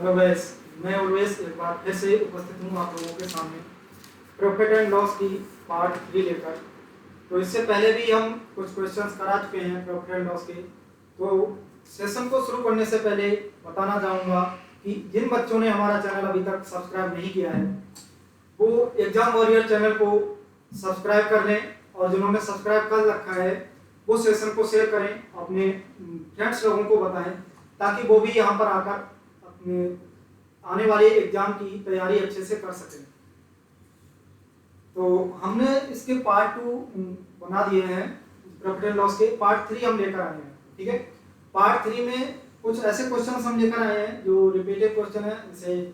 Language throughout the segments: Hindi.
अवेश मैं ऑलवेज एक बार फिर से उपस्थित हूँ आप लोगों के सामने प्रॉफिट एंड लॉस की पार्ट 3 लेकर। तो इससे पहले भी हम कुछ क्वेश्चंस करा चुके हैं प्रॉफिट एंड लॉस के। तो सेशन को शुरू करने से पहले बताना चाहूँगा कि जिन बच्चों ने हमारा चैनल अभी तक सब्सक्राइब नहीं किया है वो एग्जाम वॉरियर चैनल को सब्सक्राइब कर लें, और जिन्होंने सब्सक्राइब कर रखा है वो सेशन को शेयर करें, अपने फ्रेंड्स लोगों को बताएं ताकि वो भी यहाँ पर आकर अपने आने वाले एग्जाम की तैयारी अच्छे से कर सकें। तो हमने इसके पार्ट 2 बना दिए हैं, प्रॉफिट एंड लॉस के पार्ट 3 हम लेकर आए हैं। ठीक है, पार्ट 3 में कुछ ऐसे क्वेश्चन हम लेकर आए हैं जो रिपीटेड क्वेश्चन है, जैसे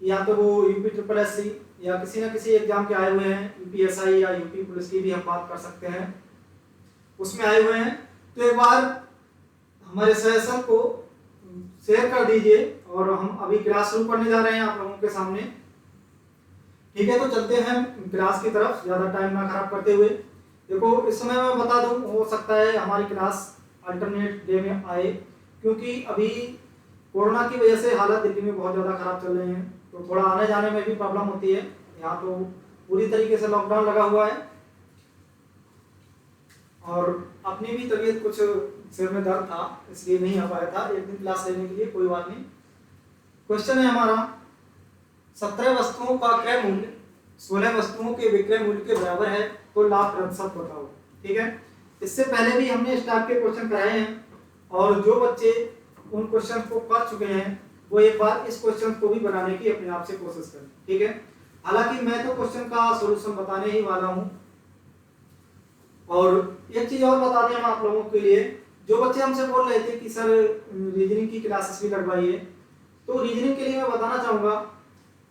या तो वो यूपी ट्रिपल एससी या किसी ना किसी एग्जाम के आए हुए हैं, यूपीएसआई या यूपी पुलिस की भी हम बात कर सकते हैं, उसमें आए हुए हैं। तो एक बार हमारे सेशन को शेयर कर दीजिए और हम अभी क्लास शुरू करने जा रहे हैं आप लोगों के सामने। ठीक है, तो चलते हैं क्लास की तरफ, ज़्यादा टाइम ना खराब करते हुए। देखो इस समय मैं बता दूं, हो सकता है हमारी क्लास अल्टरनेट डे में आए, क्योंकि अभी कोरोना की वजह से हालत दिल्ली में बहुत ज़्यादा खराब चल रहे हैं, तो थोड़ा आने जाने में भी प्रॉब्लम होती है। यहाँ तो पूरी तरीके से लॉकडाउन लगा हुआ है और अपनी भी तबीयत कुछ सिर में दर्द था, इसलिए नहीं आ पाया था एक दिन क्लास लेने के लिए। कोई बात नहीं। क्वेश्चन है हमारा, 17 वस्तुओं का क्रय मूल्य 16 वस्तुओं के विक्रय मूल्य के बराबर है, तो लाभ प्रतिशत बताओ। ठीक है, इससे पहले भी हमने इस टाइप के क्वेश्चन कराए हैं और जो बच्चे उन क्वेश्चन को कर चुके हैं वो एक बार इस क्वेश्चन को भी बनाने की अपने आप से कोशिश करें। ठीक है, हालांकि मैं तो क्वेश्चन का सॉल्यूशन बताने ही वाला हूं। और एक चीज और बता दें हम आप लोगों के लिए, जो बच्चे हमसे बोल रहे थे कि सर रीजनिंग की क्लासेस भी लगवाइए, तो रीजनिंग के लिए मैं बताना चाहूँगा,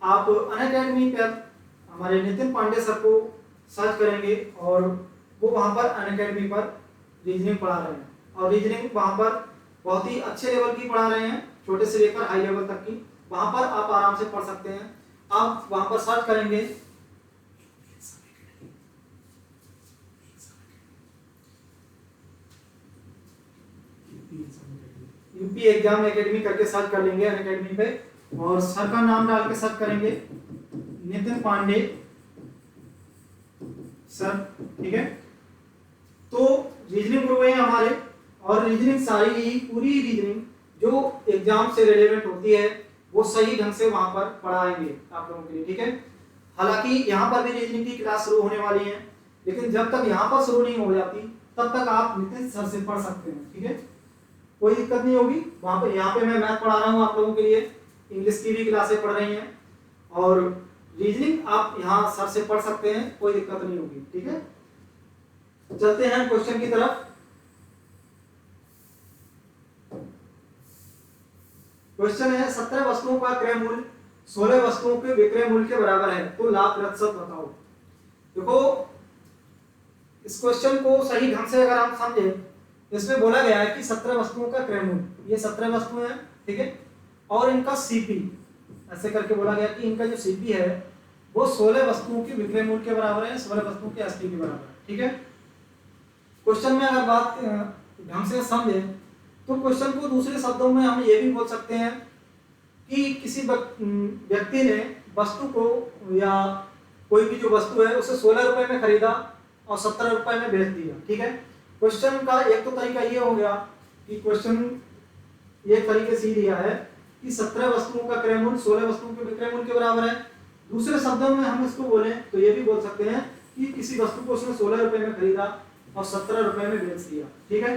आप अनअकैडमी पर हमारे नितिन पांडे सर को सर्च करेंगे और वो वहाँ पर अनअकैडमी पर रीजनिंग पढ़ा रहे हैं, और रीजनिंग वहाँ पर बहुत ही अच्छे लेवल की पढ़ा रहे हैं, छोटे से लेकर हाई लेवल तक की। वहाँ पर आप आराम से पढ़ सकते हैं। आप वहाँ पर सर्च करेंगे यूपी एग्जाम एकेडमी करके सर्च कर लेंगे अनअकैडमी पे, और सर का नाम डाल के सर्च करेंगे नितिन पांडे सर। ठीक है, तो रीजनिंग गुरु हैं हमारे, और रीजनिंग सारी ही पूरी रीजनिंग जो एग्जाम से रिलेवेंट होती है वो सही ढंग से वहां पर पढ़ाएंगे आप लोगों के लिए। ठीक है, हालांकि यहाँ पर भी रीजनिंग की क्लास शुरू होने वाली है, लेकिन जब तक यहाँ पर शुरू नहीं हो जाती तब तक आप नितिन सर से पढ़ सकते हैं। ठीक है, कोई दिक्कत नहीं होगी। वहां पे यहाँ पे मैं मैथ पढ़ा रहा हूँ आप लोगों के लिए, इंग्लिश की भी क्लासें पढ़ रही हैं, और रीजनिंग आप यहाँ सर से पढ़ सकते हैं, कोई दिक्कत नहीं होगी। ठीक है, चलते हैं क्वेश्चन की तरफ। क्वेश्चन है, 17 वस्तुओं का क्रय मूल्य 16 वस्तुओं के विक्रय मूल्य के बराबर है, तो लाभ प्रतिशत बताओ। देखो इस क्वेश्चन को सही ढंग से अगर हम समझे, इसमें बोला गया है कि 17 वस्तुओं का क्रय मूल्य, ये 17 वस्तुएं हैं। ठीक है, और इनका सीपी ऐसे करके बोला गया कि इनका जो सीपी है वो 16 वस्तुओं के विक्रय मूल्य के बराबर है, 16 वस्तुओं के एसपी के बराबर है। ठीक है, क्वेश्चन में अगर बात ढंग से समझे तो क्वेश्चन को दूसरे शब्दों में हम ये भी बोल सकते हैं कि किसी व्यक्ति ने वस्तु को या कोई भी जो वस्तु है उसे 16 रुपए में खरीदा और 17 रुपए में बेच दिया। ठीक है, क्वेश्चन का एक तो तरीका ये हो गया कि क्वेश्चन एक तरीके से दिया है कि 17 वस्तुओं का क्रय मूल्य 16 वस्तुओं के विक्रय मूल्य के बराबर है। दूसरे शब्दों में हम इसको बोले तो ये भी बोल सकते हैं कि किसी वस्तु को उसने 16 रुपए में खरीदा और 17 रुपए में बेच दिया। ठीक है,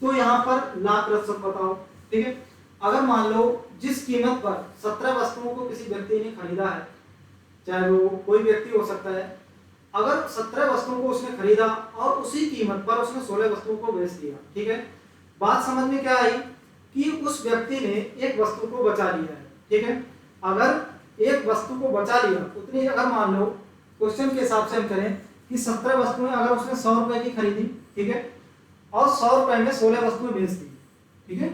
तो यहाँ पर लाभ प्रतिशत बताओ। ठीक है, अगर मान लो जिस कीमत पर 17 वस्तुओं को किसी व्यक्ति ने खरीदा है, चाहे वो कोई व्यक्ति हो सकता है, अगर 17 वस्तुओं को उसने खरीदा और उसी कीमत पर उसने 16 वस्तुओं को बेच दिया। ठीक है, बात समझ में क्या आई कि उस व्यक्ति ने एक वस्तु को बचा लिया है। ठीक है, अगर एक वस्तु को बचा लिया उतनी, अगर मान लो क्वेश्चन के हिसाब से हम करें कि 17 वस्तुएं अगर उसने 100 रुपए की खरीदी, ठीक है, और 100 रुपए में 16 वस्तुएं बेच दी। ठीक है,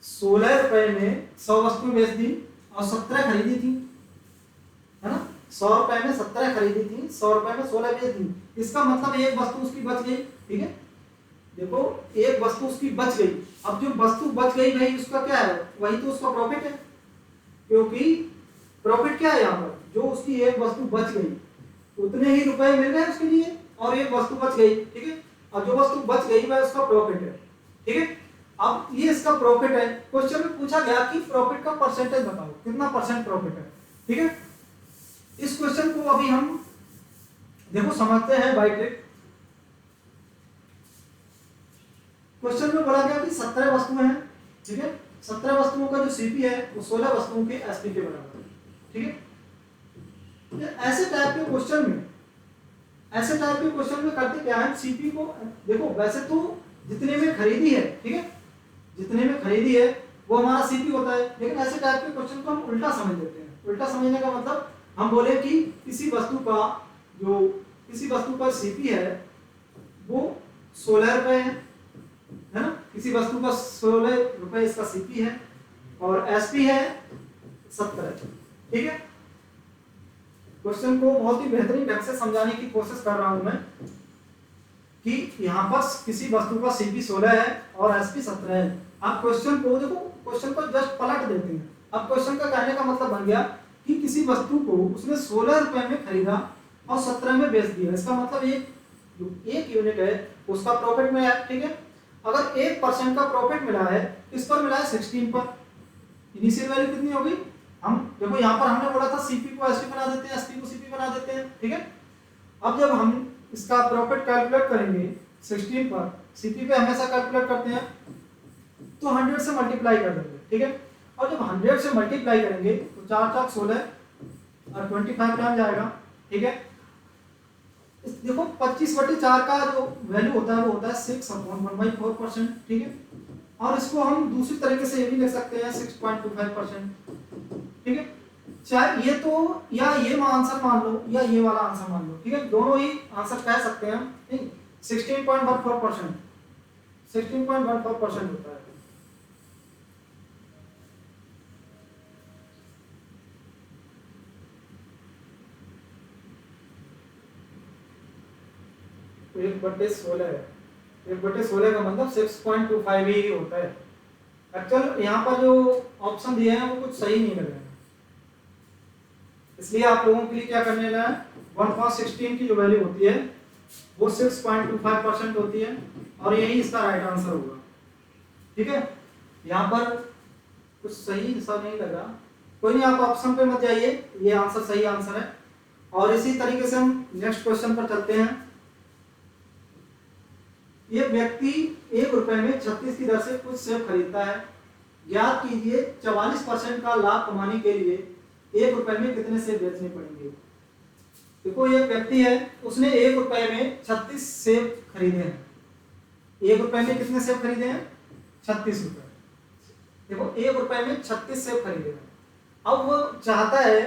16 रुपए में 100 वस्तुएं बेच दी और 17 खरीदी थी, है ना, 100 रुपए में 17 खरीदी थी, 100 रुपए में 16 बेच दी। इसका मतलब एक वस्तु उसकी बच गई। ठीक है, देखो एक वस्तु उसकी बच गई। अब जो वस्तु बच गई भाई उसका क्या है, वही तो उसका प्रॉफिट है। क्योंकि प्रॉफिट क्या है यहाँ पर, जो उसकी एक वस्तु बच गई उतने ही रुपए मिल गए उसके लिए, और एक वस्तु बच गई, ठीक है, और जो वस्तु बच गई वह उसका प्रॉफिट है, ठीक है। अब ये इसका प्रॉफिट है, क्वेश्चन में पूछा गया कि प्रॉफिट का परसेंटेज बताओ, कितना परसेंट प्रॉफिट है, ठीक है। इस क्वेश्चन को अभी हम देखो समझते हैं बाय ट्रिक। क्वेश्चन में बोला गया कि 17 वस्तुएं हैं, ठीक है, 17 वस्तुओं का जो सीपी है वो 16 वस्तुओं के एसपी के बराबर है, ठीक है। ऐसे टाइप के क्वेश्चन में करते क्या है, सीपी को देखो वैसे तो जितने में खरीदी है, ठीक है, जितने में खरीदी है वो हमारा सीपी होता है, लेकिन ऐसे टाइप के क्वेश्चन को हम उल्टा समझ लेते हैं। उल्टा समझने का मतलब हम बोले कि किसी वस्तु का सीपी है वो 16 रुपए है ना, किसी वस्तु का 16 रुपए इसका सीपी है और एसपी है 17, ठीक है। क्वेश्चन को बहुत ही बेहतरीन ढंग से समझाने की कोशिश कर रहा हूं मैं कि यहाँ पर किसी वस्तु का सीपी 16 है और एसपी 17 है। आप क्वेश्चन को देखो, क्वेश्चन को जस्ट पलट देते हैं। अब क्वेश्चन का कहने का मतलब बन गया कि किसी वस्तु को उसने 16 रुपए में खरीदा और 17 में बेच दिया, इसका मतलब एक यूनिट है उसका प्रॉफिट मिला है, ठीक है। अगर 1% का प्रॉफिट मिला है, किस पर मिला है, 16 पर। इनिशियल वैल्यू कितनी होगी, हम देखो यहाँ पर हमने बोला था सीपी को एसपी बना देते हैं, एसपी को सीपी बना देते हैं, ठीक है। अब जब हम इसका प्रॉफिट कैलकुलेट करेंगे 16 पर, सीपी पे हमेशा कैलकुलेट करते हैं तो 100 से मल्टीप्लाई कर देंगे, ठीक है। और जब 100 से मल्टीप्लाई करेंगे तो 4 4 16 और 25 टाइम जाएगा, ठीक है। देखो 25/4 का जो वैल्यू होता है वो होता है 6/1/4%, ठीक है। और इसको हम दूसरी तरीके से ये भी लिख सकते हैं 6.25%, ठीक है। चाहे ये तो या ये आंसर मान लो या ये वाला आंसर मान लो, ठीक है, दोनों ही आंसर कह सकते हैं हम, ठीक। 16.14% 16.14% होता है। तो 1/16 है, 1/16 का मतलब 6.25 ही होता है। एक्चुअल यहाँ पर जो ऑप्शन दिए हैं वो कुछ सही नहीं लग रहे हैं, इसलिए आप लोगों के लिए क्या करने लगा है, 1/16 की जो वैल्यू होती है वो 6.25% होती है और यही इसका राइट आंसर होगा, ठीक है। यहाँ पर कुछ सही सा नहीं लगा, कोई नहीं, आप ऑप्शन पे मत जाइए, ये आंसर सही आंसर है। और इसी तरीके से हम नेक्स्ट क्वेश्चन पर चलते हैं। एक व्यक्ति 1 रुपए में 36 की दर से कुछ सेब खरीदता है, ज्ञात कीजिए 44% का लाभ कमाने के लिए 1 रुपए में कितने सेब बेचने पड़ेंगे। देखो एक व्यक्ति है, उसने 1 रुपए में 36 सेब खरीदे हैं। 1 रुपए में कितने सेब खरीदे हैं, 36 रुपए। देखो 1 रुपए में 36 सेब खरीदे हैं। अब वो चाहता है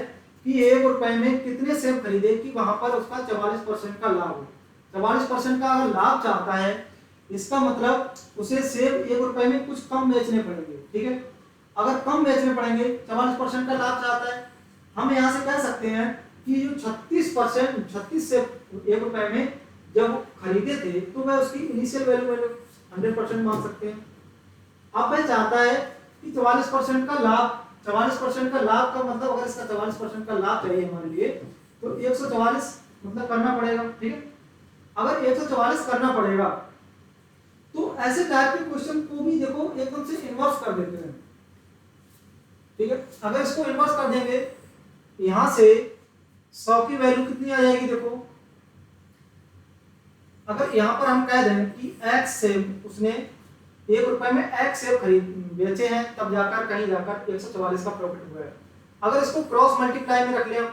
कि 1 रुपए में कितने सेब खरीदे कि वहां पर उसका 44% का लाभ हो। 44% का अगर लाभ चाहता है, इसका मतलब उसे सेब 1 रुपए में कुछ कम बेचने पड़ेंगे, ठीक है। अगर कम बेचने पड़ेंगे, 44% का लाभ चाहता है, हम यहाँ से कह सकते हैं कि जो 36 सेब 1 रुपए में जब खरीदे थे तो वह उसकी इनिशियल वैल्यू 100% मान सकते हैं। अब वह चाहता है कि 44% का लाभ, 44% का लाभ का मतलब अगर इसका 44% का लाभ चाहिए हमारे लिए तो 144 मतलब करना पड़ेगा, ठीक है। अगर 144 करना पड़ेगा तो ऐसे टाइप के क्वेश्चन को भी देखो एकदम से इन्वर्स कर देते हैं, ठीक है। अगर इसको इन्वर्स कर देंगे, यहां से 100 की वैल्यू कितनी आ जाएगी, देखो अगर यहां पर हम कह दें कि x सेब उसने 1 रुपए में x सेब खरीद बेचे हैं, तब जाकर कहीं जाकर 144 का प्रॉफिट हुआ है। अगर इसको क्रॉस मल्टीप्लाई में रख ले, हम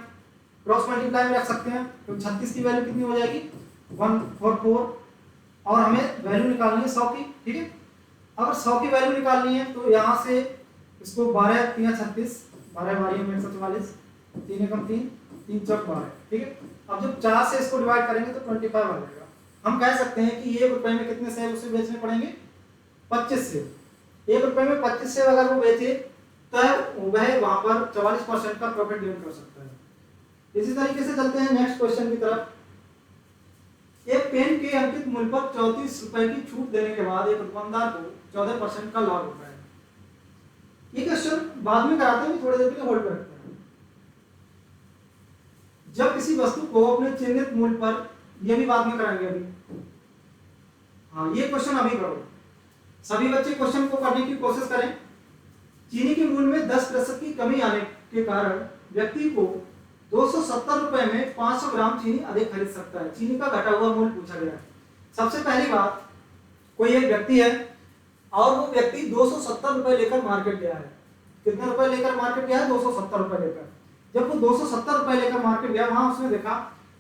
क्रॉस मल्टीप्लाई में रख सकते हैं, तो 36 की वैल्यू कितनी हो जाएगी, 144, और हमें वैल्यू निकालनी है 100 की, ठीक है। अगर 100 की वैल्यू निकालनी है तो यहाँ से इसको 12 3 36, 12 12 में 144, 3 एकम 3 3 चौक 12, ठीक है। अब जब 4 से इसको डिवाइड करेंगे तो 25 आ जाएगा। हम कह सकते हैं कि 1 रुपए में कितने सेब उसे बेचने पड़ेंगे, 25 सेब। 1 रुपए में 25 सेब अगर वो बेचे तो वह वहां पर 44% का प्रॉफिट गेन कर सकता है। इसी तरीके से चलते हैं नेक्स्ट क्वेश्चन की तरफ। एक पेन के अंकित मूल्य पर 34 रुपए की छूट देने के बाद एक दुकानदार को 14% का लाभ होता है। ये क्वेश्चन बाद में कराते हैं, थोड़ी देर के लिए होल्ड पर रखते हैं। जब किसी वस्तु को अपने चिन्हित मूल्य पर, ये भी बाद में कराएंगे अभी, हाँ ये क्वेश्चन अभी करो। सभी बच्चे क्वेश्चन को करने की कोशिश करें। चीनी के मूल्य में 10% की कमी आने के कारण व्यक्ति को 270 रुपए में 500 ग्राम चीनी अधिक खरीद सकता है। चीनी का घटा हुआ मूल्य पूछा गया है। सबसे पहली बात, कोई एक व्यक्ति है और वो व्यक्ति 270 रुपए लेकर मार्केट गया है। कितने रुपए लेकर मार्केट गया है? 270 रुपए लेकर। जब वो 270 रुपए लेकर मार्केट गया, वहां उसने देखा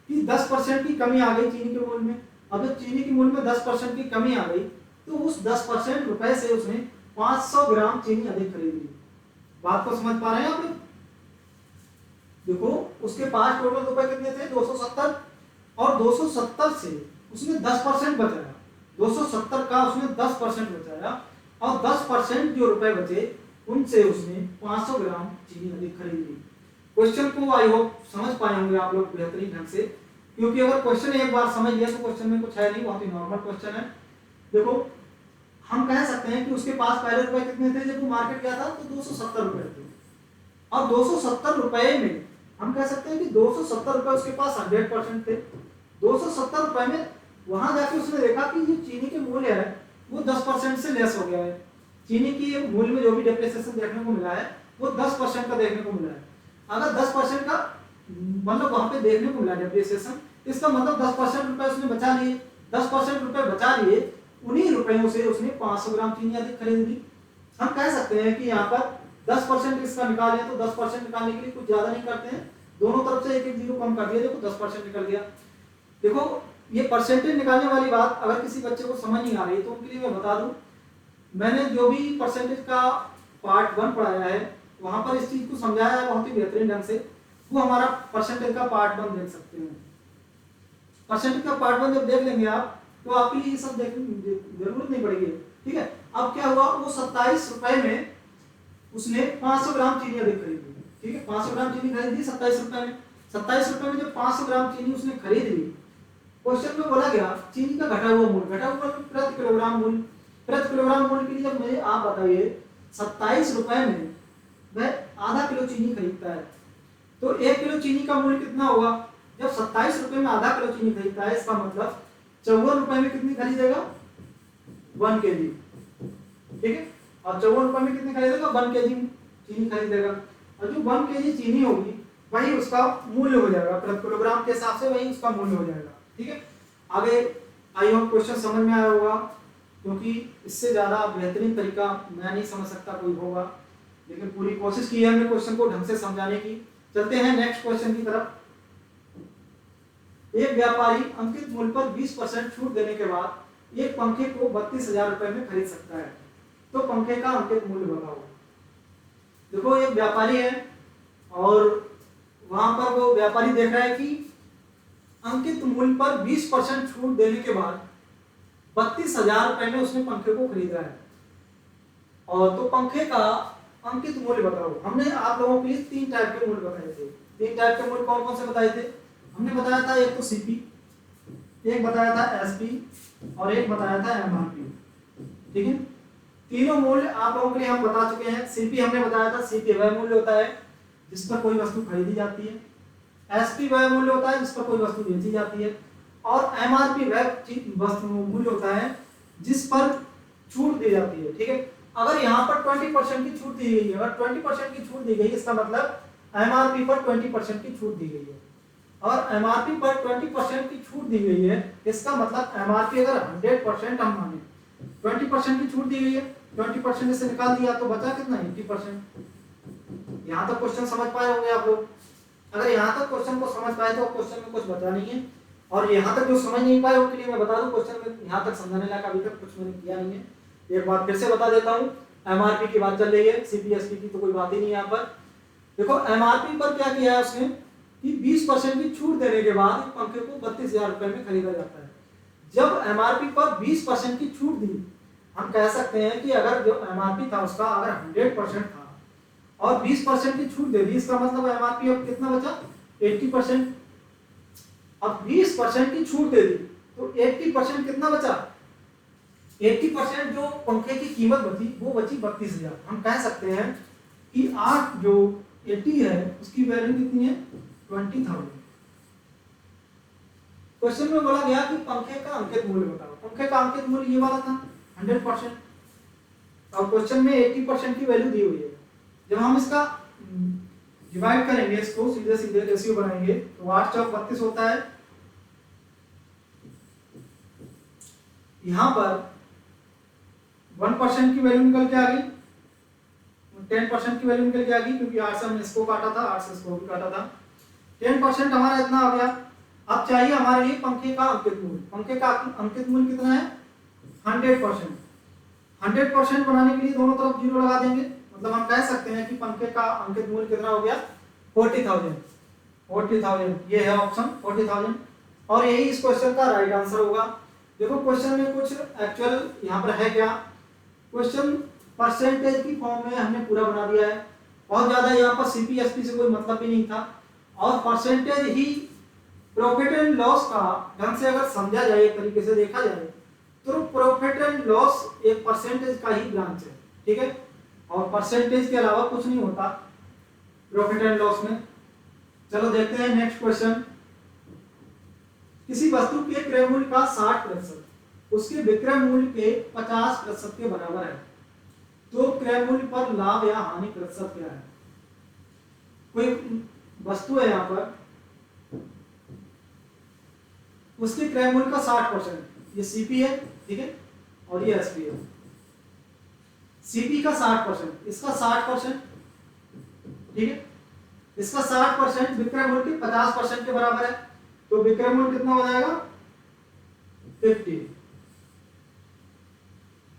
कि 10% की कमी आ गई चीनी के मूल्य में। अब जब चीनी के मूल्य में 10% की कमी आ गई तो उस 10% रुपए से उसने 500 ग्राम चीनी अधिक खरीद ली। बात को समझ पा रहे हैं आप लोग? देखो उसके पास टोटल रुपए कितने थे? 270, और 270 से उसने 10% बचाया। 270 का उसने 10% बचाया और 10% जो रुपए बचे उनसे उसने 500 ग्राम चीनी अधिक खरीद ली। क्वेश्चन को आई होप समझ पाए होंगे आप लोग बेहतरीन ढंग से, क्योंकि अगर क्वेश्चन एक बार समझ लिया तो क्वेश्चन में कुछ है नहीं, बहुत ही नॉर्मल क्वेश्चन है। देखो हम कह सकते हैं कि उसके पास पहले रुपए कितने थे जब वो मार्केट गया था? तो 270 रुपए थे। और 270 रुपए में हम कह सकते हैं कि 270 रुपए उसके पास 100% थे। 270 रुपए में वहां जाके उसने देखा कि जो चीनी के मूल्य है वो 10% से लेस हो गया है। चीनी की मूल्य में जो भी डेप्रिसिएशन देखने को मिला है वो 10% का देखने को मिला है। अगर 10% का मतलब वहां पे देखने को मिला डेप्रिसिएशन, इसका मतलब 10% रुपए उसने बचा लिए। 10% रुपए बचा लिए, उन्हीं रुपयों से उसने 500 ग्राम चीनी अधिक खरीद ली। हम कह सकते हैं कि यहाँ पर 10% इसका निकाले तो 10% निकालने के लिए कुछ ज्यादा नहीं करते हैं, दोनों तरफ से एक एक जीरो कम कर दिया, देखो 10% निकल गया। देखो ये परसेंटेज निकालने वाली बात अगर किसी बच्चे को समझ नहीं आ रही तो उनके लिए मैं बता दूं, मैंने जो भी परसेंटेज का पार्ट 1 पढ़ाया है वहां पर इस चीज को समझाया है बहुत ही बेहतरीन ढंग से। वो हमारा परसेंटेज का पार्ट 1 देख सकते हैं। परसेंटेज का पार्ट 1 जब देख लेंगे आप तो आपके लिए ये सब देखने की जरूरत नहीं पड़ेगी। ठीक है, अब क्या हुआ, वो 27 रुपए में उसने 500 ग्राम चीनी अधिक खरीदी। ठीक है, 500 ग्राम चीनी खरीदी 27 रुपए में। 27 रुपए में जब 500 ग्राम चीनी उसने खरीद ली, क्वेश्चन में बोला गया चीनी का घटा हुआ मूल्य, घटा हुआ प्रति किलोग्राम मूल्य। प्रति किलोग्राम मूल्य के लिए जब मुझे आप बताइए 27 रुपए में वह आधा किलो चीनी खरीदता है तो 1 किलो चीनी का मूल्य कितना होगा? जब 27 रुपए में आधा किलो चीनी खरीदता है इसका मतलब 54 रुपए में कितनी खरीदेगा? 1 केजी। ठीक है, और 54 रुपए में कितनी खरीदेगा? 1 केजी चीनी खरीदेगा। और जो 1 केजी चीनी होगी वही उसका मूल्य हो जाएगा, प्रति किलोग्राम के हिसाब से वही उसका मूल्य हो जाएगा। ठीक है, आगे आई होप क्वेश्चन समझ में आया होगा, क्योंकि इससे ज्यादा बेहतरीन तरीका मैं नहीं समझ सकता कोई होगा, लेकिन पूरी कोशिश की है हमने क्वेश्चन को ढंग से समझाने की। चलते हैं नेक्स्ट क्वेश्चन की तरफ। एक व्यापारी अंकित मूल्य पर 20% छूट देने के बाद एक पंखे को 32,000 रुपए में खरीद सकता है, तो पंखे का अंकित मूल्य बताओ। देखो एक व्यापारी है और वहां पर वो व्यापारी देख रहा है कि अंकित मूल्य पर 20% छूट देने के बाद 32,000 रुपए में उसने पंखे को खरीदा है, और तो पंखे का अंकित मूल्य बताओ। हमने आप लोगों के लिए 3 टाइप के मूल्य बताए थे। 3 टाइप के मूल्य कौन कौन से बताए थे? हमने बताया था एक तो सीपी, एक बताया था एसपी और एक बताया था एमआरपी। ठीक है, तीनों मूल्य आप लोगों के लिए हम बता चुके हैं। सीपी हमने बताया था, सीपी वह मूल्य होता है जिस पर कोई वस्तु खरीदी जाती है। एसपी वह मूल्य होता है जिस पर कोई वस्तु बेची जाती है, और एमआरपी वह वस्तु मूल्य होता है जिस पर छूट दी जाती है। ठीक है, अगर यहाँ पर 20% की छूट दी गई है, अगर 20% की छूट दी गई इसका मतलब एमआरपी पर 20% की छूट दी गई है, और एमआरपी पर 20% की छूट दी गई है इसका मतलब एमआरपी अगर 100% हम माने, 20% की छूट दी गई है, 20% से निकाल दिया तो बचा कितना? 80%। यहाँ तक क्वेश्चन समझ पाए होंगे आप लोग। अगर यहाँ तक क्वेश्चन को समझ पाए तो क्वेश्चन में कुछ बचा नहीं है, और यहाँ तक जो समझ नहीं पाए उनके लिए मैं बता दूं क्वेश्चन में यहाँ तक समझाने लायक अभी तक कुछ मैंने किया नहीं है। एक बार फिर से बता देता हूँ, एमआरपी की बात चल रही है, सीपीएसपी की तो कोई बात ही नहीं यहाँ पर। देखो एमआरपी पर क्या किया है उसने कि 20% की छूट देने के बाद पंखे को 32,000 रुपए में खरीदा जाता है। जब एमआरपी पर 20% की छूट दी, हम कह सकते हैं कि अगर जो एमआरपी था उसका अगर 100% था और 20% की छूट दे दी, इसका मतलब एमआरपी अब कितना बचा? 80%। अब 20% की छूट दे दी तो 80% कितना बचा? 80% जो पंखे की कीमत बची वो बची 32,000। हम कह सकते हैं कि 8 जो 80 है उसकी वैल्यू कितनी है 20,000। क्वेश्चन में बोला गया कि पंखे का अंकित मूल्य बताओ। पंखे का अंकित मूल्य ये वाला था 100%, और क्वेश्चन में 80% की वैल्यू दी हुई है। जब हम इसका डिवाइड करेंगे, इसको सीधे सीधे रेशियो बनाएंगे तो 8 चौक 32 होता है। यहां पर 1% की वैल्यू निकल के आ गई, 10% की वैल्यू निकल के आ गई, क्योंकि 8 से हमने इसको काटा था, 8 से इसको भी काटा था। 10% हमारा इतना हो गया। अब चाहिए हमारे लिए पंखे का अंकित मूल्य। पंखे का अंकित मूल्य कितना है 100%। 100% बनाने के लिए दोनों तरफ 0 लगा देंगे, मतलब हम कह सकते हैं कि पंखे का अंकित मूल्य कितना हो गया 40,000। 40,000 ये है ऑप्शन 40,000, और यही इस क्वेश्चन का राइट आंसर होगा। देखो क्वेश्चन में कुछ एक्चुअल यहाँ पर है क्या, क्वेश्चन परसेंटेज की फॉर्म में हमने पूरा बना दिया है। बहुत ज्यादा यहाँ पर सीपीएसपी से कोई मतलब भी नहीं था, और percentage he profit and loss का ढंग से अगर समझा जाए, एक तरीके से देखा जाए तो प्रॉफिट एंड लॉस एक परसेंटेज का ही ब्रांच है, ठीक है, और परसेंटेज के अलावा कुछ नहीं होता प्रॉफिट एंड लॉस में। चलो देखते हैं नेक्स्ट क्वेश्चन। किसी वस्तु के क्रय मूल्य का 60% उसके विक्रय मूल्य के 50% के बराबर है, तो क्रय मूल्य पर लाभ या हानि प्रतिशत क्या है। कोई वस्तु है यहाँ पर, उसके क्रय मूल्य का 60%, ये सीपी है, ठीक है, और ये एसपी है। सीपी का 60%, इसका 60%, ठीक है, इसका 60% विक्रय मूल्य के 50% के बराबर है, तो विक्रय मूल्य कितना हो जाएगा 50।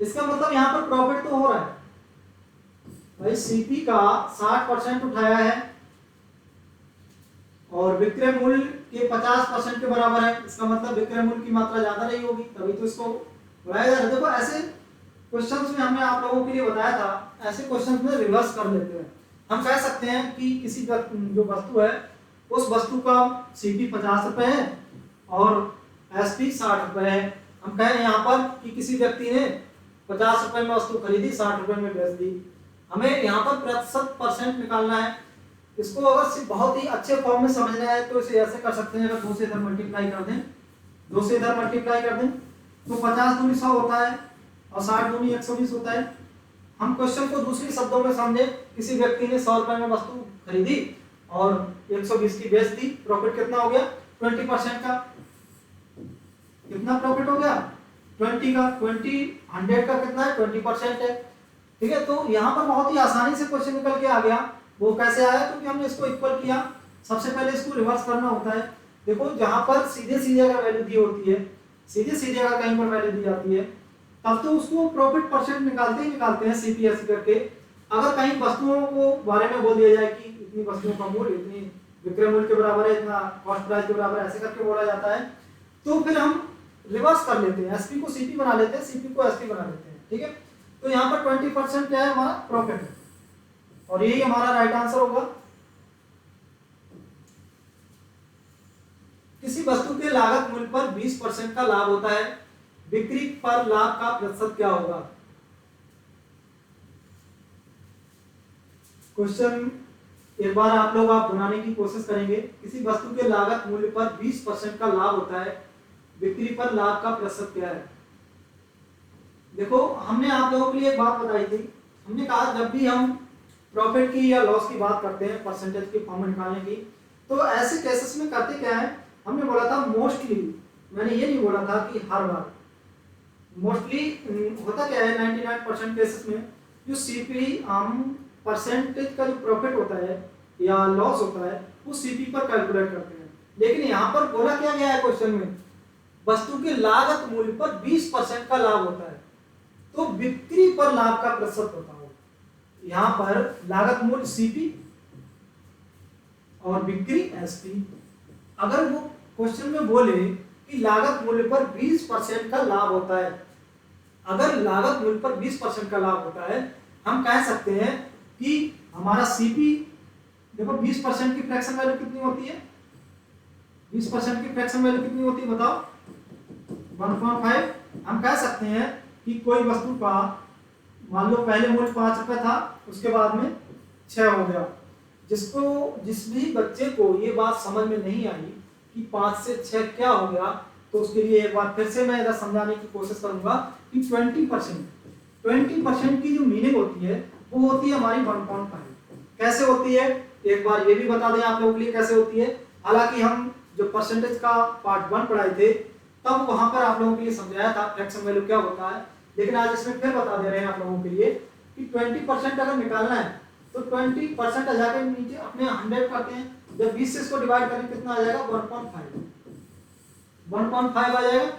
इसका मतलब यहां पर प्रॉफिट तो हो रहा है भाई, सीपी का 60% उठाया है और विक्रय मूल्य के 50% के बराबर है, इसका मतलब विक्रय मूल्य की मात्रा ज्यादा नहीं होगी, तभी तो इसको बढ़ाया जा रहा है। देखो ऐसे क्वेश्चंस में हमने आप लोगों के लिए बताया था, ऐसे क्वेश्चंस में रिवर्स कर लेते हैं। हम कह सकते हैं कि किसी जो वस्तु है उस वस्तु का सीपी 50 रुपए है और एसपी 60 रुपए है। हम कहें यहाँ पर कि किसी व्यक्ति ने 50 रुपए में वस्तु खरीदी, 60 रुपए में बेच दी। हमें यहाँ पर प्रतिशत परसेंट निकालना है। इसको अगर सिर्फ बहुत ही अच्छे फॉर्म में समझना है तो इसे ऐसे कर सकते हैं, अगर 2 से इधर मल्टीप्लाई कर दें, 2 से इधर मल्टीप्लाई कर दें तो 50 दूनी 100 होता है और 60 दूनी 120 होता है। हम क्वेश्चन को दूसरी शब्दों में समझे, किसी व्यक्ति ने 100 रुपए में वस्तु खरीदी और 120 की बेच दी, प्रॉफिट कितना हो गया 20% का। कितना प्रॉफिट हो गया 20 का, 100 का कितना है 20% है, ठीक है। तो यहाँ पर बहुत ही आसानी से क्वेश्चन निकल के आ गया। वो कैसे आया, क्योंकि हमने इसको इक्वल किया। सबसे पहले इसको रिवर्स करना होता है। देखो जहां पर सीधे सीधे अगर वैल्यू दी होती है, सीधे सीधे अगर कहीं पर वैल्यू दी जाती है, तब तो उसको प्रॉफिट परसेंट निकालते ही निकालते हैं सीपीएस करके। अगर कहीं वस्तुओं को बारे में बोल दिया जाए कि इतनी वस्तुओं का मूल्य इतनी विक्रय मूल्य के बराबर है, इतना कॉस्ट प्राइस के बराबर, ऐसे करके बोला जाता है, तो फिर हम रिवर्स कर लेते हैं, एसपी को सीपी बना लेते हैं, सीपी को एसपी बना लेते हैं, ठीक है। तो यहाँ पर 20% क्या है हमारा प्रॉफिट है, और यही हमारा राइट आंसर होगा। किसी वस्तु के लागत मूल्य पर 20% का लाभ होता है, बिक्री पर लाभ का प्रतिशत क्या होगा। क्वेश्चन एक बार आप लोग बनाने की कोशिश करेंगे। किसी वस्तु के लागत मूल्य पर 20% का लाभ होता है, बिक्री पर लाभ का प्रतिशत क्या है। देखो हमने आप लोगों के लिए एक बात बताई थी, हमने कहा जब भी हम प्रॉफिट की या लॉस की बात करते हैं परसेंटेज की फॉर्म में निकालने की, तो ऐसे केसेस में करते क्या है, हमने बोला था मोस्टली, मैंने ये नहीं बोला था कि हर बार। मोस्टली होता क्या है 99% केसेस में जो सीपी परसेंटेज का जो प्रॉफिट होता है या लॉस होता है वो सीपी पर कैलकुलेट करते हैं। लेकिन यहाँ पर बोला क्या गया है क्वेश्चन में, वस्तु के लागत मूल्य पर 20% का लाभ होता है, तो बिक्री पर लाभ का प्रतिशत होता है। यहां पर लागत मूल्य सीपी और बिक्री एसपी। अगर वो क्वेश्चन में बोले कि लागत मूल्य पर 20% का लाभ होता है, अगर लागत मूल्य पर 20% का लाभ होता है, हम कह सकते हैं कि हमारा सीपी, देखो 20% की फ्रैक्शन वैल्यू कितनी होती है, 20% की फ्रैक्शन वैल्यू कितनी होती है बताओ 1.5। हम कह सकते हैं कि कोई वस्तु का मान लो पहले मूल्य 5 रुपए था, उसके बाद में 6 हो गया। जिस भी बच्चे को ये बात समझ में नहीं आई कि 5 से 6 क्या हो गया, तो उसके लिए एक बार फिर से मैं इधर समझाने की कोशिश करूंगा कि 20% की जो मीनिंग होती है वो होती है हमारी 1.5। कैसे होती है एक बार ये भी बता दें आप लोगों के लिए कैसे होती है। हालांकि हम जो परसेंटेज का पार्ट 1 पढ़ाए थे तब वहां पर आप लोगों के लिए समझाया था फ्रैक्शन वैल्यू क्या होता है, लेकिन आज इसमें फिर बता दे रहे हैं आप लोगों के लिए कि 20% अगर निकालना है तो 20% जाकर नीचे अपने 100 करते हैं, जब 20 से इसको डिवाइड करें कितना आ जाएगा 1.5 आ जाएगा।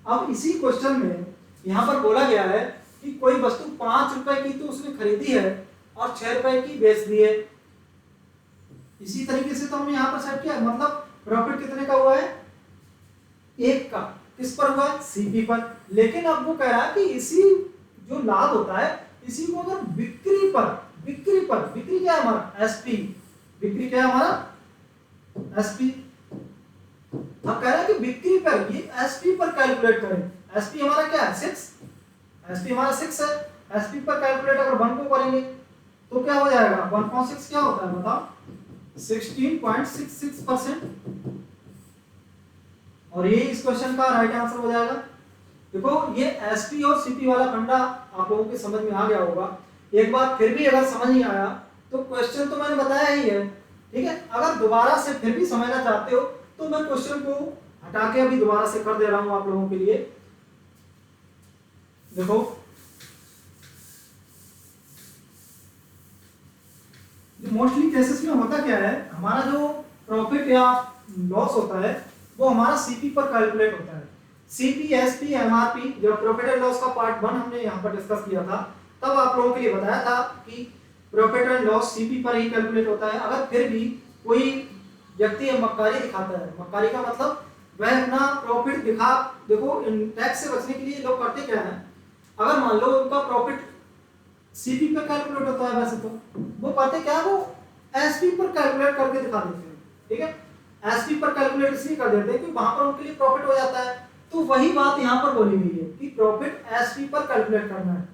अब इसी क्वेश्चन में यहाँ पर बोला गया है कि कोई वस्तु 5 रुपए की तो उसने खरीदी है और 6 रुपए की बेच दी है। इसी तरीके से तो हमने यहाँ पर सेट किया, मतलब प्रॉफिट कितने का हुआ है 1 का, किस पर हुआ सीपी पर। लेकिन अब वो कह रहा है कि इसी जो लाभ होता है इसी को अगर बिक्री क्या है हमारा एसपी, बिक्री क्या है हमारा एसपी। अब कह रहा है कि बिक्री पर ये एसपी पर कैलकुलेट करें। एसपी हमारा क्या है 6, एसपी हमारा 6 है। एसपी पर कैलकुलेट अगर 1 को करेंगे तो क्या हो जाएगा 1.6 क्या होता है बताओ 16.66%। और ये इस क्वेश्चन का राइट आंसर हो जाएगा। देखो ये एसपी और सीपी वाला फंडा आप लोगों के समझ में आ गया होगा। एक बार फिर भी अगर समझ नहीं आया तो क्वेश्चन तो मैंने बताया ही है, ठीक है। अगर दोबारा से फिर भी समझना चाहते हो तो मैं क्वेश्चन को हटा के अभी दोबारा से कर दे रहा हूं आप लोगों के लिए। देखो मोस्टली केसेस में होता क्या है, हमारा जो प्रॉफिट या लॉस होता है वो हमारा सीपी पर कैलकुलेट होता है। सीपी एसपी एमआरपी, जब प्रॉफिट एंड लॉस का पार्ट 1 हमने यहाँ पर डिस्कस किया था तब आप लोगों के लिए बताया था कि प्रॉफिट एंड लॉस सीपी पर ही कैलकुलेट होता है। अगर फिर भी कोई व्यक्ति मक्कारी दिखाता है, मक्कारी का मतलब वह अपना प्रॉफिट दिखा, देखो टैक्स से बचने के लिए लोग करते क्या है, अगर मान लो उनका प्रॉफिट सीपी पर कैलकुलेट होता है वैसे तो वो करते क्या है, वो एसपी पर कैलकुलेट करके दिखा देते हैं, ठीक है। एसपी पर कैलकुलेट इसलिए कर देते हैं कि वहां पर उनके लिए प्रॉफिट हो जाता है। तो वही बात यहाँ पर बोली हुई है कि प्रॉफिट एसपी पर कैलकुलेट करना है।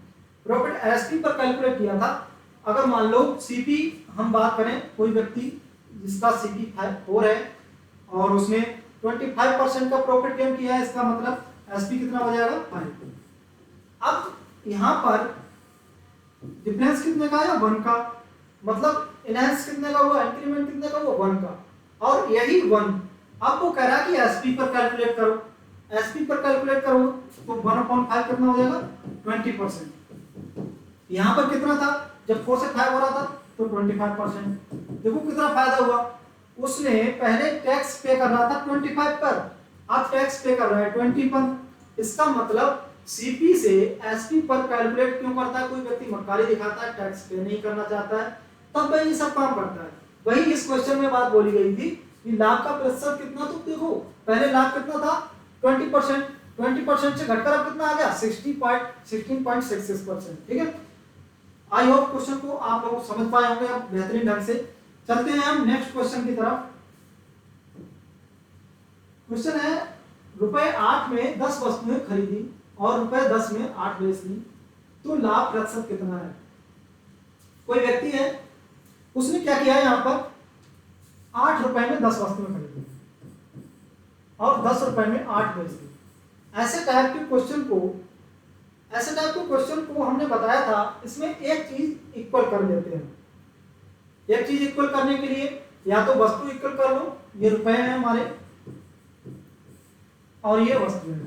प्रॉफिट एसपी पर कैलकुलेट किया था। अगर मान लो सीपी हम बात करें, कोई व्यक्ति जिसका सीपी 4 है और उसने 25% का प्रॉफिट गेन किया है, इसका मतलब एसपी कितना हो जाएगा 5। अब यहाँ पर डिफरेंस कितने का है 1 का, मतलब इनहेंस कितने का हुआ, इंक्रीमेंट कितने का हुआ 1 का, और यही 1 अब वो कह रहा है कि एसपी पर कैलकुलेट करो। एसपी पर कैलकुलेट करो तो 1/5 कितना हो जाएगा 20%। यहाँ पर कितना था, जब 4 से 5 हो रहा था तो 25%। देखो कितना फायदा हुआ, उसने पहले टैक्स पे कर रहा था 25 पर, अब टैक्स पे कर रहा है 20 पर। इसका मतलब सीपी से एसपी पर कैलकुलेट क्यों करता है, कोई व्यक्ति मक्कारी दिखाता है, टैक्स पे नहीं करना चाहता है, तब वह ये सब काम करता है। वही इस क्वेश्चन में बात बोली गई थी कि लाभ का प्रतिशत कितना, तो देखो पहले लाभ कितना था 20%, 20% से घटकर अब कितना आ गया 16.66%, ठीक है। आई होप क्वेश्चन को आप लोग समझ पाए होंगे अब बेहतरीन ढंग से। चलते हैं हम नेक्स्ट क्वेश्चन की तरफ। क्वेश्चन है ₹8 में 10 वस्तुएं खरीदी और ₹10 में 8 बेच दी, तो लाभ प्रतिशत कितना है। कोई व्यक्ति है, उसने क्या किया यहाँ पर 8 रुपए में 10 वस्तुएं खरीदी और 10 रुपए में 8 बेच दी। ऐसे टाइप के क्वेश्चन को हमने बताया था, इसमें एक चीज इक्वल कर लेते हैं। एक चीज इक्वल करने के लिए या तो वस्तु इक्वल कर लो, ये रुपए हैं हमारे और ये वस्तु है,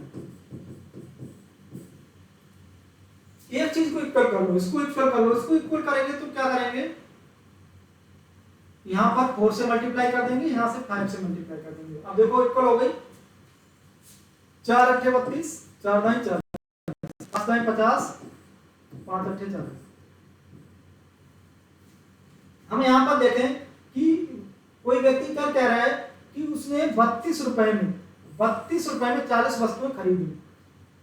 एक चीज को इक्वल कर लो, इसको इक्वल कर लो। इसको इक्वल करेंगे तो क्या करेंगे, यहां पर 4 से मल्टीप्लाई कर देंगे, यहां से 5 से मल्टीप्लाई कर देंगे। अब देखो इक्वल हो गई, 4 × 8 = 32, 4 × 2 = 40, 5 × 2 = 50, 5 × 8 = 40। हम यहाँ पर देखें कि कोई व्यक्ति क्या कह रहा है कि उसने 32 रुपए में 40 वस्तुएं खरीदी।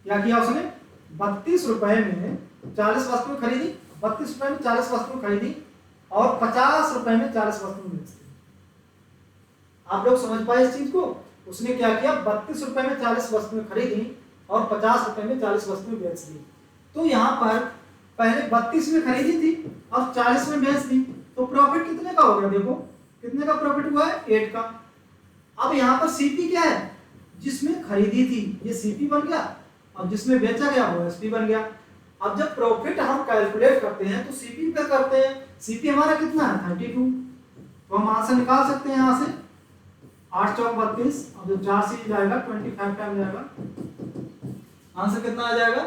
क्या किया उसने 32 रुपए में 40 वस्तुएं खरीदी, 32 रुपए में 40 वस्तुएं खरीदी और 50 रुपए में 40 वस्तुएं बेच दी। आप लोग समझ पाए इस चीज को। उसने क्या किया 32 रुपए में 40 वस्तुएं खरीदी और 50 रुपए में 40 वस्तुएं बेच दी। तो यहाँ पर पहले 32 में खरीदी थी और 40 में बेच दी, तो प्रॉफिट कितने का हो गया? देखो कितने का प्रॉफिट हुआ है? 8 का। अब यहाँ पर सीपी क्या है? जिसमें खरीदी थी ये सीपी बन गया और जिसमें बेचा गया वो एसपी बन गया। अब जब प्रॉफिट हम कैलकुलेट करते हैं तो सीपी पे करते हैं। सीपी हमारा कितना है? 32। तो हम आंसर निकाल सकते हैं यहाँ से 8 चौक 32 और जो 4 से जाएगा 25 टाइम जाएगा। आंसर कितना आ जाएगा?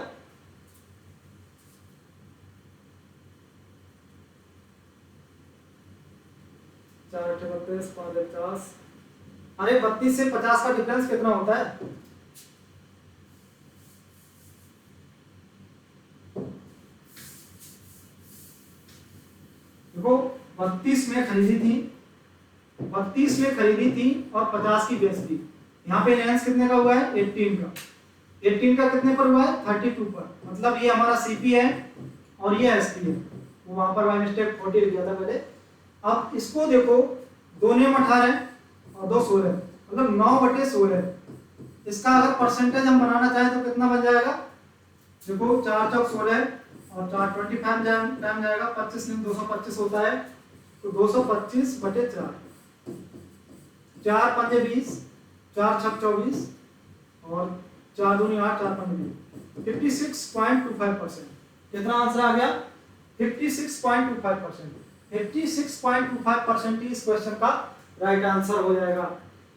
4 32 5 50। अरे 32 से 50 का डिफरेंस कितना होता है? देखो 32 में खरीदी थी, 32 में खरीदी थी और 50 की बेच दी। यहाँ पे लेंस कितने का हुआ है? 18 का। 18 का कितने पर हुआ है? 32 पर। मतलब ये हमारा सीपी है और ये एसपी है। वो वहां पर बाय मिस्टेक 40 लिख गया था पहले। अब इसको देखो 2 नियम 18 और 2 16, मतलब 9/16। इसका अगर परसेंटेज हम बनाना चाहें तो कितना बन जाएगा? देखो 4 चौक 16 और 4 25 टाइम जाएगा। 25 में 225 होता है, तो 225/4। 4 पंजे 20, 4 छक 24 और 4 दूनी 8, 4 पंजे 56.25%। कितना आंसर आ गया? 56.25%। 56.25% इस क्वेश्चन का राइट आंसर हो जाएगा।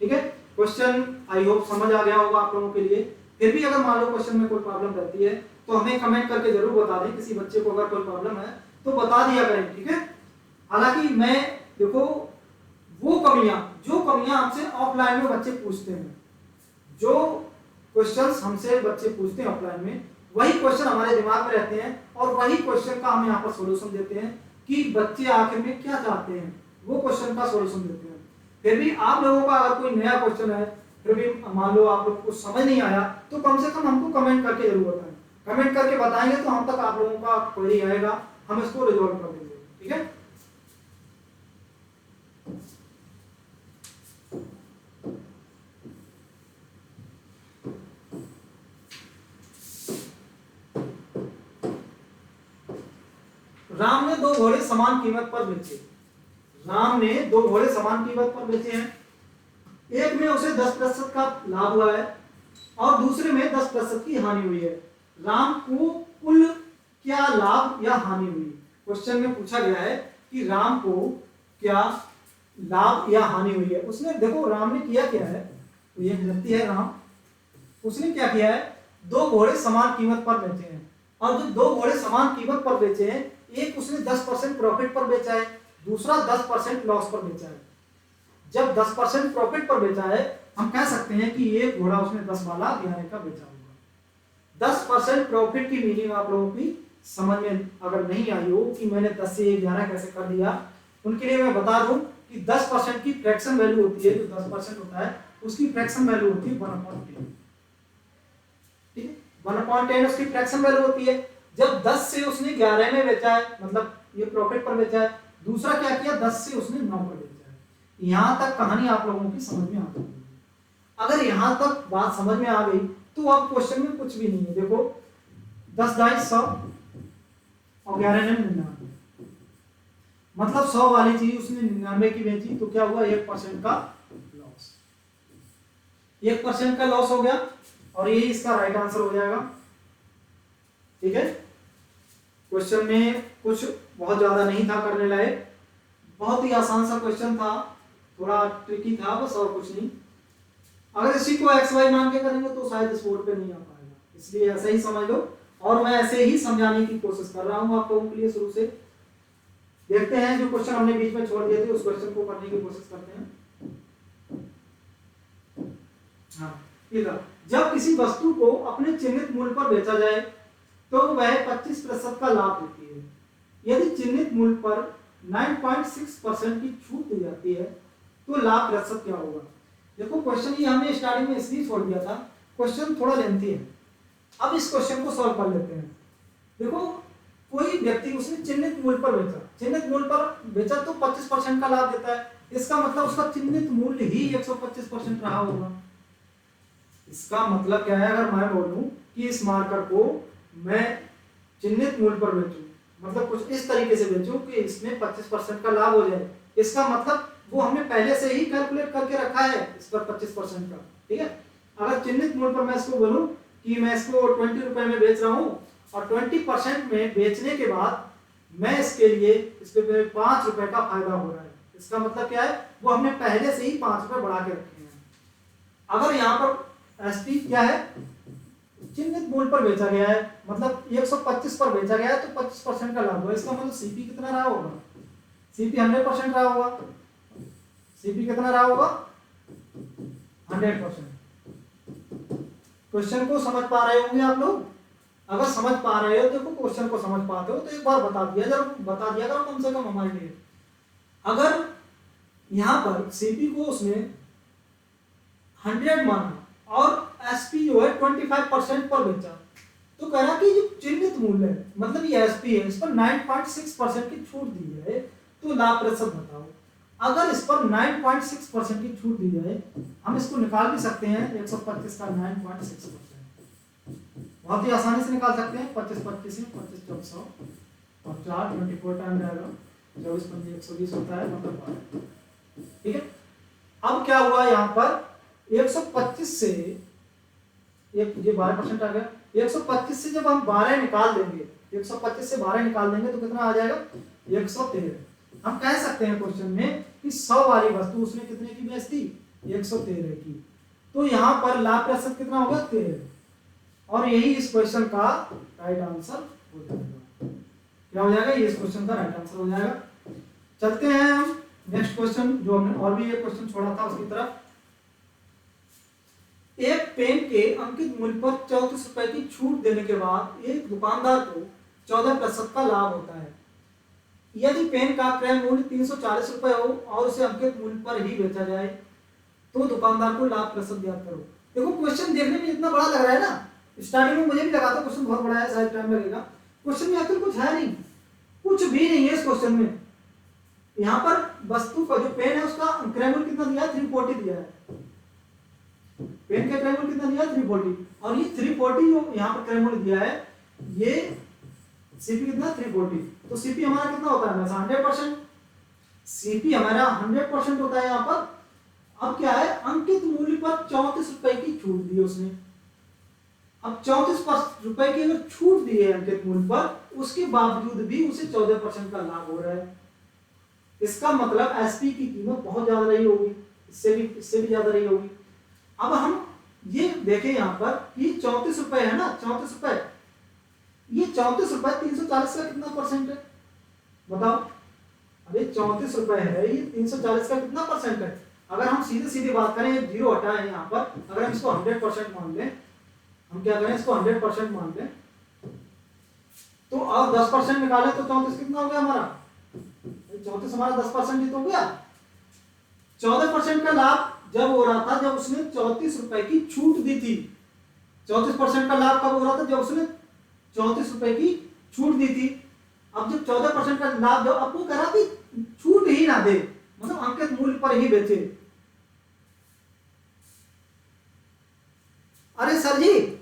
ठीक है, क्वेश्चन आई होप समझ आ गया होगा आप लोगों के लिए। फिर भी अगर मान लो क्वेश्चन में कोई प्रॉब्लम रहती है तो हमें कमेंट करके जरूर बता दें। किसी बच्चे को अगर कोई प्रॉब्लम है तो बता दिया करें, ठीक है। हालांकि मैं देखो वो जो कमियां हमसे ऑफलाइन में बच्चे पूछते हैं, जो क्वेश्चंस हमसे बच्चे पूछते हैं ऑफलाइन में, वही क्वेश्चन हमारे दिमाग में रहते हैं और वही क्वेश्चन का हम यहाँ पर सॉल्यूशन देते हैं कि बच्चे आखिर में क्या चाहते हैं, वो क्वेश्चन का सॉल्यूशन देते हैं। फिर भी आप लोगों का अगर कोई नया क्वेश्चन है, फिर भी मान लो आप लोग को समझ नहीं आया, तो कम से कम हमको कमेंट करके जरूर बताएं। कमेंट करके बताएंगे तो हम तक आप लोगों का क्वेरी आएगा, हम इसको रिजॉल्व कर देंगे, ठीक है। राम ने 2 घोड़े समान कीमत पर बेचे। राम ने 2 घोड़े समान कीमत पर बेचे हैं। एक में उसे 10% का लाभ हुआ है और दूसरे में 10% की हानि हुई है। राम को कुल क्या लाभ या हानि हुई? क्वेश्चन में पूछा गया है कि राम को क्या लाभ या हानि हुई है। उसने देखो राम ने किया क्या है, तो ये व्यक्ति है राम, उसने क्या किया है? 2 घोड़े समान कीमत पर बेचे हैं और जो 2 घोड़े समान कीमत पर बेचे हैं, एक उसने 10% प्रॉफिट पर बेचा है, दूसरा 10% लॉस पर बेचा है। जब 10% प्रॉफिट पर बेचा है, हम कह सकते हैं कि ये घोड़ा उसने 10 वाला 11 का बेचा होगा। 10% प्रॉफिट की मीनिंग आप लोगों की समझ में अगर नहीं आई हो कि मैंने 10 से 11 कैसे कर दिया, उनके लिए मैं बता दूं कि 10% की फ्रैक्शन वैल्यू होती है, जो 10% होता है उसकी फ्रैक्शन वैल्यू होती है 1/10। ठीक है, 1/10 उसकी फ्रैक्शन वैल्यू होती है। जब 10 से उसने 11 में बेचा है, मतलब ये प्रॉफिट पर बेचा है, दूसरा क्या किया? 10 से उसने 9 पर बेचा है। यहां तक कहानी आप लोगों की समझ में आ गई। अगर यहां तक बात समझ में आ गई तो अब क्वेश्चन में कुछ भी नहीं है। देखो 10 दाई 100 और 11 ने 99, मतलब 100 वाली चीज उसने 99 की बेची, तो क्या हुआ? 1% का लॉस। 1% का लॉस हो गया और ये इसका राइट आंसर हो जाएगा। ठीक है, क्वेश्चन में कुछ बहुत ज्यादा नहीं था करने लायक, बहुत ही आसान सा क्वेश्चन था, थोड़ा ट्रिकी था बस, और कुछ नहीं। अगर इसी को एक्स वाई मान के करेंगे तो शायद इस बोर्ड पे नहीं आ पाएगा, इसलिए ऐसे ही समझ लो। और मैं ऐसे ही समझाने की कोशिश कर रहा हूं आप लोगों के लिए शुरू से। देखते हैं जो क्वेश्चन हमने बीच में छोड़ दिए थे उस क्वेश्चन को करने की कोशिश करते हैं। हाँ, ठीक है। जब किसी वस्तु को अपने चिन्हित मूल्य पर बेचा जाए तो वह 25% का लाभ देती है। यदि चिन्हित मूल्य पर 9.6% की छूट दी जाती है तो लाभ प्रतिशत क्या होगा? देखो क्वेश्चन ये हमने स्टार्टिंग में इसलिए छोड़ दिया था, क्वेश्चन थोड़ा लेंथी है। अब इस क्वेश्चन को सॉल्व कर लेते हैं। देखो कोई व्यक्ति उसने चिन्हित मूल्य पर बेचा, चिन्हित मूल्य पर बेचा तो 25% का लाभ देता है, इसका मतलब उसका चिन्हित मूल्य ही 125% रहा होगा। इसका मतलब क्या है? अगर मैं बोलूं कि इस मार्कर को मैं चिन्हित मूल्य पर बेचूं, मतलब कुछ इस तरीके से बेचूं कि इसमें 25% का लाभ हो जाए। इसका मतलब वो हमने पहले से ही कैलकुलेट करके रखा है इस पर 25% का, ठीक है। अगर चिन्हित मूल्य पर मैं इसको बोलूं कि मैं इसको 20 रुपए में बेच रहा हूं और 20% में बेचने के बाद मैं इसके लिए इसके पे 5 रुपए का फायदा हो रहा है, इसका मतलब क्या है, वो हमने पहले से ही 5 रुपए बढ़ा के रखे हैं। अगर यहाँ पर एसपी क्या है, चिन्हित मूल्य पर बेचा गया है, मतलब 125 पर बेचा गया है तो 25% का लाभ हुआ, इसका मतलब सीपी कितना रहा होगा, सीपी 100% रहा होगा, सीपी कितना रहा होगा 100%। क्वेश्चन को समझ पा रहे होंगे आप लोग? अगर समझ पा रहे हो, देखो क्वेश्चन को समझ पाते हो तो एक बार बता दिया, जब बता दिया करो कम से कम हमारे लिए। अगर यहां पर सीपी को उसने 100 माना और एसपी जो है 25% पर बेचा, तो कह रहा कि जो चिन्हित मूल्य है, मतलब ये एसपी है, इस पर 9.6% की छूट दी जाए तो लाभ प्रतिशत बताओ। अगर इस पर 9.6% की छूट दी जाए, हम इसको निकाल भी सकते हैं 125 का 9.6%, बहुत ही आसानी से निकाल सकते हैं। 25 में 25 चौक 100 और 4 24 टाइम जाएगा, 24 पंजे 120 होता है, मतलब 12, ठीक है। अब क्या हुआ यहाँ पर 125 से एक ये 12% आ गया, 125 से जब हम 12 निकाल देंगे, 125 से 12 निकाल देंगे तो कितना आ जाएगा 113। हम कह सकते हैं क्वेश्चन में कि 100 वाली वस्तु उसने कितने की बेच दी 113 की, तो यहाँ पर लाभ प्रतिशत कितना होगा 13, और यही इस क्वेश्चन का राइट आंसर हो जाएगा। क्या हो जाएगा, ये इस क्वेश्चन का राइट आंसर हो जाएगा। चलते हैं हम नेक्स्ट क्वेश्चन, जो हमने और भी एक क्वेश्चन छोड़ा था उसकी तरफ। एक पेन के अंकित मूल्य पर 34 रुपए की छूट देने के बाद एक दुकानदार को 14% का लाभ होता है। यदि पेन का क्रय मूल्य 340 रुपए हो और उसे अंकित मूल्य पर ही बेचा जाए तो दुकानदार को लाभ प्रतिशत ज्ञात करो। देखो क्वेश्चन देखने में इतना बड़ा लग रहा है ना, स्टार्टिंग में मुझे भी लगा था क्वेश्चन बहुत बड़ा है, शायद टाइम लगेगा। क्वेश्चन में आखिर कुछ है नहीं, कुछ भी नहीं है इस क्वेश्चन में। यहाँ पर वस्तु का जो पेन है उसका क्रय मूल्य कितना दिया है 340 दिया है, पेन का क्रय मूल्य कितना दिया है 340, और ये 340 जो यहाँ पर क्रय मूल्य दिया है, ये सीपी कितना 340, तो सीपी हमारा कितना होता है हमेशा 100%, सीपी हमारा 100% होता है यहाँ पर। अब क्या है, अंकित मूल्य पर 34 रुपए की छूट दी उसने। अब 34 रुपए की अगर छूट दी है अंकित मूल्य पर, उसके बावजूद भी उसे 14% का लाभ हो रहा है, इसका मतलब एसपी की कीमत बहुत ज्यादा रही होगी, इससे भी ज्यादा रही होगी। अब हम ये देखें यहाँ पर ये 34 रुपए है ना, 34 रुपए, ये 34 रुपए 340 का कितना परसेंट है बताओ। अरे 34 रुपए है, ये 340 का कितना परसेंट है। अगर हम सीधे सीधे बात करें, जीरो हटाएं यहाँ पर, अगर हम इसको 100% मान लें, हम क्या करें इसको 100% मान लें, तो अब 10% निकाले तो 34 कितना हो गया हमारा, 34 हमारा 10% ही तो हो गया। 14% का लाभ जब हो रहा था जब उसने 34 रुपए की छूट दी थी। 34% का लाभ कब हो रहा था, जब उसने 34 रुपए की छूट दी थी। अब जब 14% का लाभ, जब आपको कह रहा कि छूट ही ना दे, मतलब अंकित मूल्य पर ही बेचे। अरे सर जी,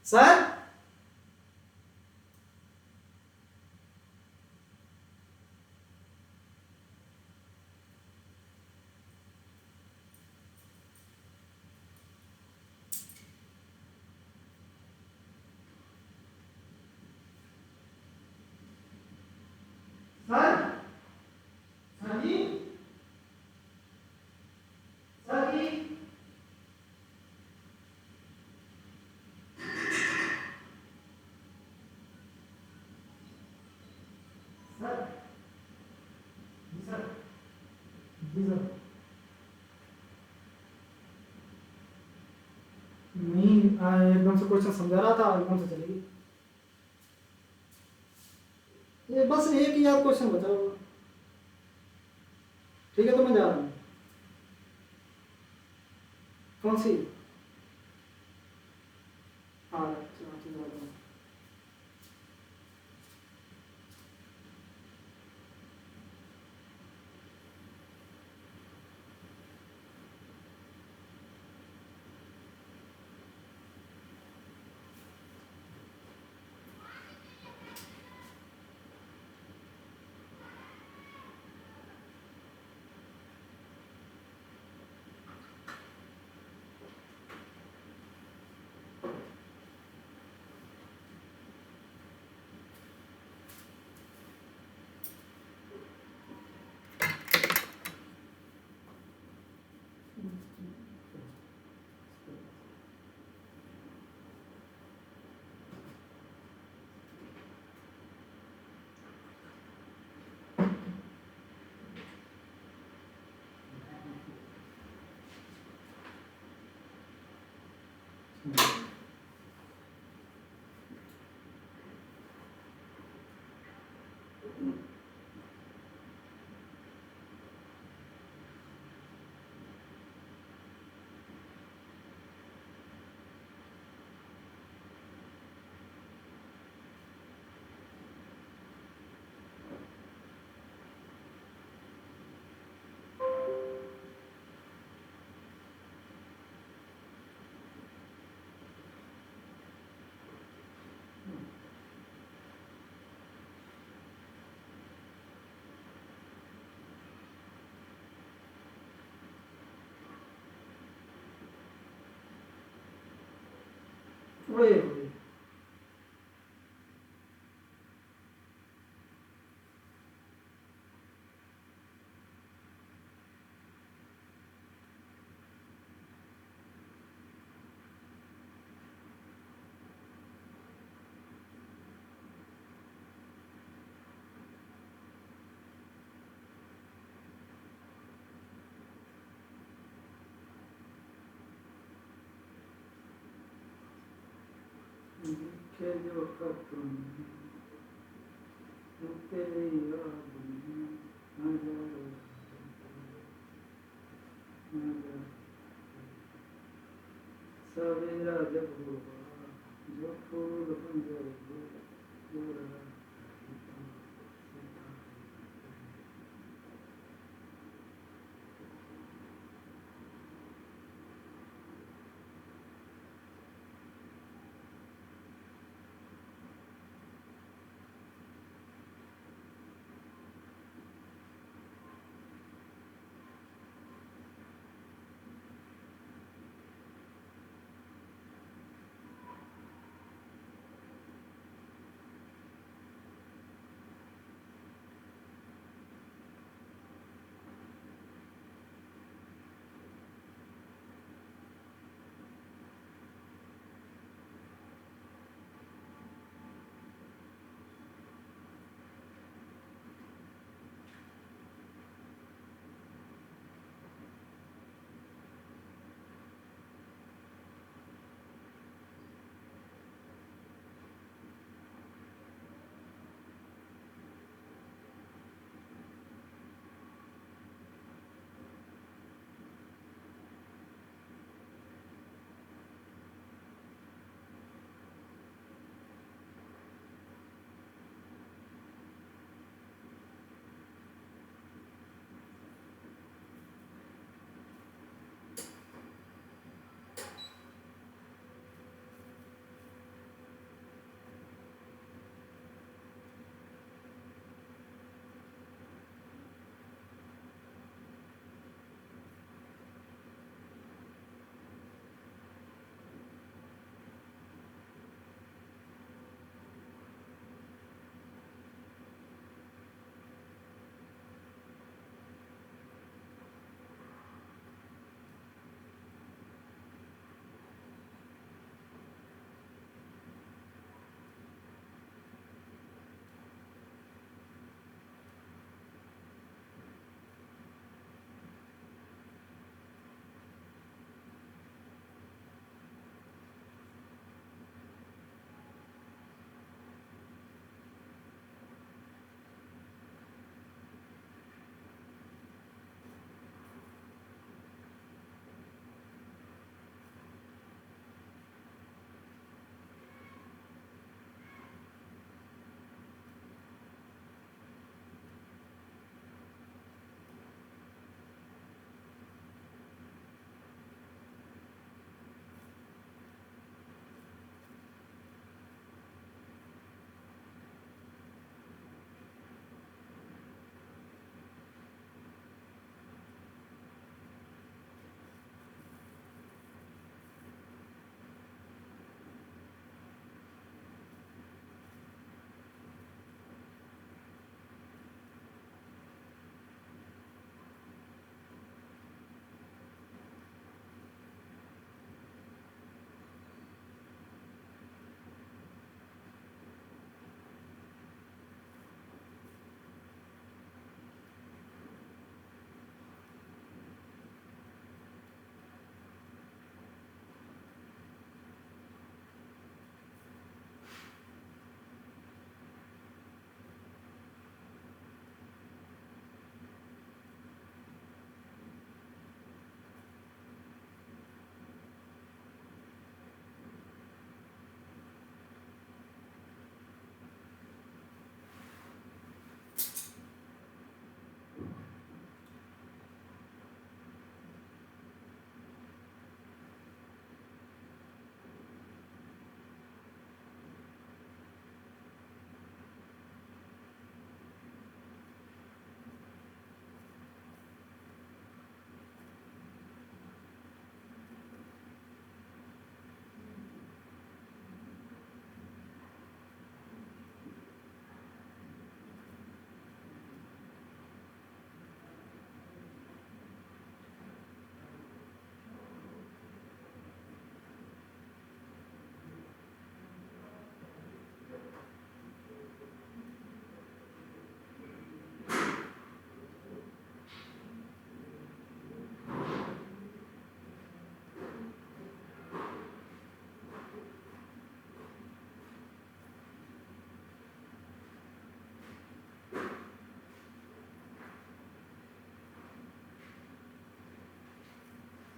सर सर सर जी, सर जी, सर जी, सर जी, सर नहीं, एकदम से क्वेश्चन समझा रहा था, एकदम से चलेगी। ये बस एक ही याद क्वेश्चन बचा होगा, ठीक है, तो मैं जा रहा हूँ। कौन सी? हाँ, अच्छा, उड़े हुए। लिखे जो तुम तेरी याद में नजर नजर सवेरा जब हुआ जो फूल बन जाए जो रहा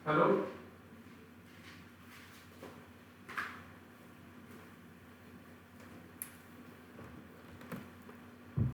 हेलो